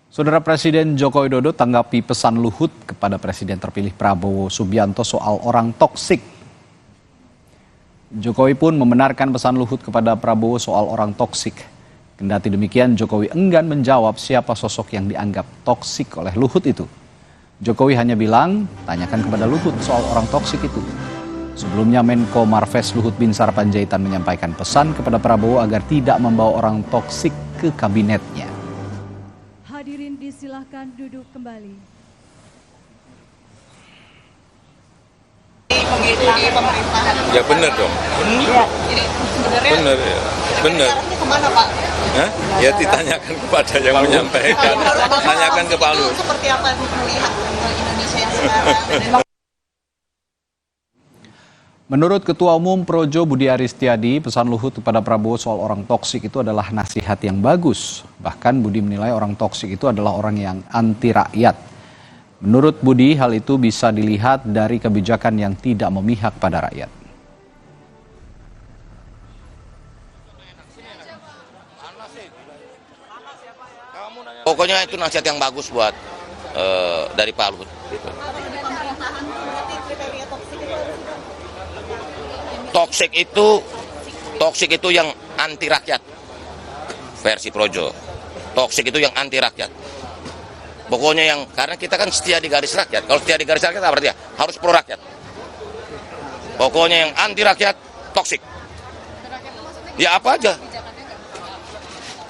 Saudara Presiden Joko Widodo tanggapi pesan Luhut kepada Presiden terpilih Prabowo Subianto soal orang toksik. Jokowi pun membenarkan pesan Luhut kepada Prabowo soal orang toksik. Kendati demikian, Jokowi enggan menjawab siapa sosok yang dianggap toksik oleh Luhut itu. Jokowi hanya bilang, tanyakan kepada Luhut soal orang toksik itu. Sebelumnya Menko Marves Luhut Binsar Panjaitan menyampaikan pesan kepada Prabowo agar tidak membawa orang toksik ke kabinetnya. Hadirin disilahkan duduk kembali. Ya benar dong. Jadi sebenarnya Benar ya. Benar. arahnya kemana Pak? Hah? Ya ditanyakan kepada yang menyampaikan. Tanyakan ke Pak Luhut. Seperti apa melihat Indonesia yang sekarang? Menurut Ketua Umum Projo Budi Aristiadi, pesan Luhut kepada Prabowo soal orang toksik itu adalah nasihat yang bagus. Bahkan Budi menilai orang toksik itu adalah orang yang anti rakyat. Menurut Budi, hal itu bisa dilihat dari kebijakan yang tidak memihak pada rakyat. Pokoknya itu nasihat yang bagus buat dari Pak Luhut. Gitu. Toksik itu yang anti rakyat, versi Projo. Toksik itu yang anti rakyat. Pokoknya yang, karena kita kan setia di garis rakyat. Kalau setia di garis rakyat apa artinya? Harus pro rakyat. Pokoknya yang anti rakyat, toksik. Ya apa aja.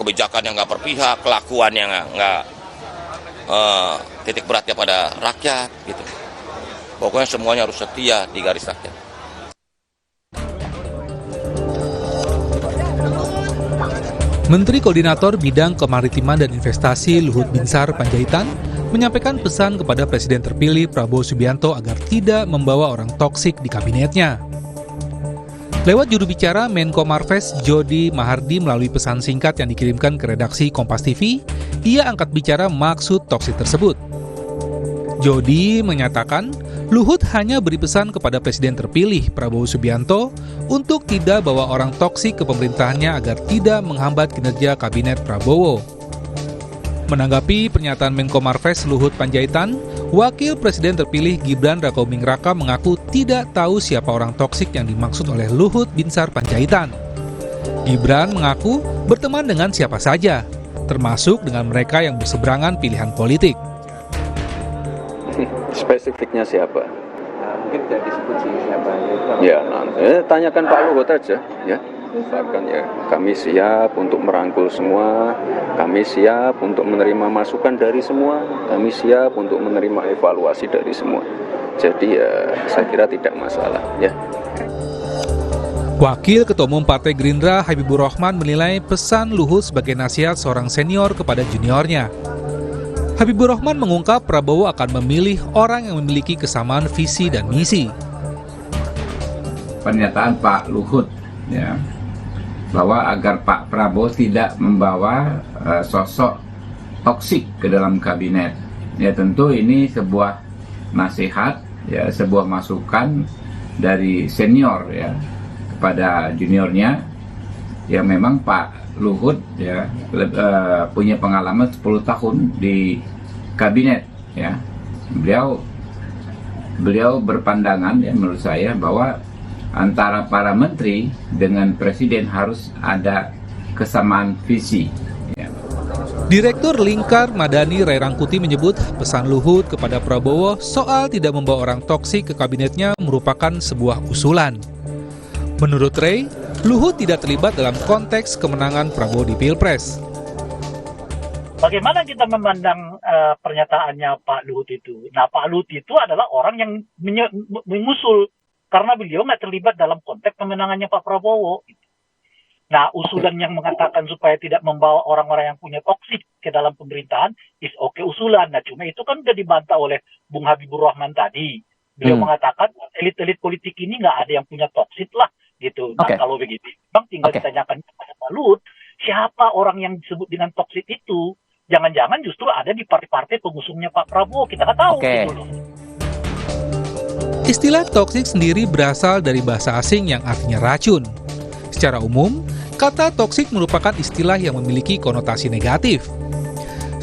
Kebijakan yang nggak berpihak, kelakuan yang nggak titik beratnya pada rakyat, gitu. Pokoknya semuanya harus setia di garis rakyat. Menteri Koordinator Bidang Kemaritiman dan Investasi Luhut Binsar Panjaitan menyampaikan pesan kepada Presiden terpilih Prabowo Subianto agar tidak membawa orang toksik di kabinetnya. Lewat juru bicara Menko Marves Jody Mahardi melalui pesan singkat yang dikirimkan ke redaksi Kompas TV, ia angkat bicara maksud toksik tersebut. Jody menyatakan, Luhut hanya beri pesan kepada Presiden terpilih Prabowo Subianto untuk tidak bawa orang toksik ke pemerintahannya agar tidak menghambat kinerja kabinet Prabowo. Menanggapi pernyataan Menko Marves Luhut Panjaitan, Wakil Presiden terpilih Gibran Rakabuming Raka mengaku tidak tahu siapa orang toksik yang dimaksud oleh Luhut Binsar Panjaitan. Gibran mengaku berteman dengan siapa saja, termasuk dengan mereka yang berseberangan pilihan politik. Spesifiknya siapa? Mungkin tidak disebut sih siapa. Ya, nanti tanyakan Pak Luhut aja, ya. Bahkan ya, kami siap untuk merangkul semua, kami siap untuk menerima masukan dari semua, kami siap untuk menerima evaluasi dari semua. Jadi ya, saya kira tidak masalah, ya. Wakil Ketua Umum Partai Gerindra Habibur Rahman menilai pesan Luhut sebagai nasihat seorang senior kepada juniornya. Habibur Rahman mengungkap Prabowo akan memilih orang yang memiliki kesamaan visi dan misi. Pernyataan Pak Luhut ya, bahwa agar Pak Prabowo tidak membawa sosok toksik ke dalam kabinet. Ya tentu ini sebuah nasihat, ya sebuah masukan dari senior ya kepada juniornya. Ya memang Pak Luhut ya punya pengalaman 10 tahun di kabinet ya. Beliau berpandangan ya menurut saya bahwa antara para menteri dengan presiden harus ada kesamaan visi ya. Direktur Lingkar Madani Ray Rangkuti menyebut pesan Luhut kepada Prabowo soal tidak membawa orang toksik ke kabinetnya merupakan sebuah usulan. Menurut Ray, Luhut tidak terlibat dalam konteks kemenangan Prabowo di Pilpres. Bagaimana kita memandang pernyataannya Pak Luhut itu? Nah, Pak Luhut itu adalah orang yang mengusul karena beliau nggak terlibat dalam konteks pemenangannya Pak Prabowo. Nah, usulan yang mengatakan supaya tidak membawa orang-orang yang punya toksik ke dalam pemerintahan is oke usulan. Nah, cuma itu kan sudah dibantah oleh Bung Habibur Rahman tadi. Beliau mengatakan elit-elit politik ini nggak ada yang punya toksik lah. Gitu. Nah, kalau begitu, Bang tinggal ditanyakan kepada Pak Luhut, siapa orang yang disebut dengan toksik itu? Jangan-jangan justru ada di partai-partai pengusungnya Pak Prabowo, kita nggak tahu. Gitu loh. Istilah toksik sendiri berasal dari bahasa asing yang artinya racun. Secara umum, kata toksik merupakan istilah yang memiliki konotasi negatif.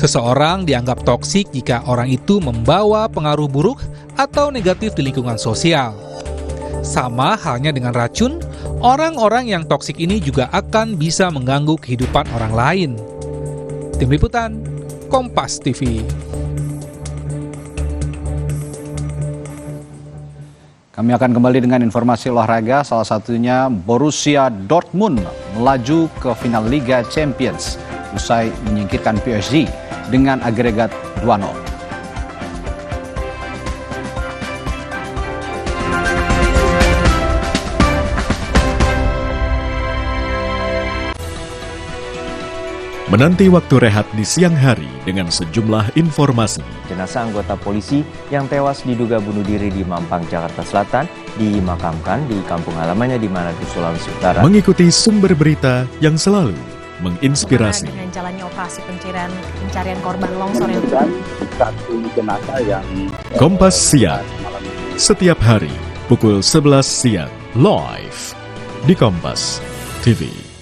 Seseorang dianggap toksik jika orang itu membawa pengaruh buruk atau negatif di lingkungan sosial. Sama halnya dengan racun, orang-orang yang toksik ini juga akan bisa mengganggu kehidupan orang lain. Tim Liputan, Kompas TV. Kami akan kembali dengan informasi olahraga, salah satunya Borussia Dortmund melaju ke final Liga Champions usai menyingkirkan PSG dengan agregat 2-0. Menanti waktu rehat di siang hari dengan sejumlah informasi. Jenazah anggota polisi yang tewas diduga bunuh diri di Mampang, Jakarta Selatan dimakamkan di kampung halamannya di Manado, Sulawesi Utara. Mengikuti sumber berita yang selalu menginspirasi. Dengan jalannya operasi pencarian korban longsor yang satu jenazah yang Kompas Siang, setiap hari pukul 11 siang live di Kompas TV.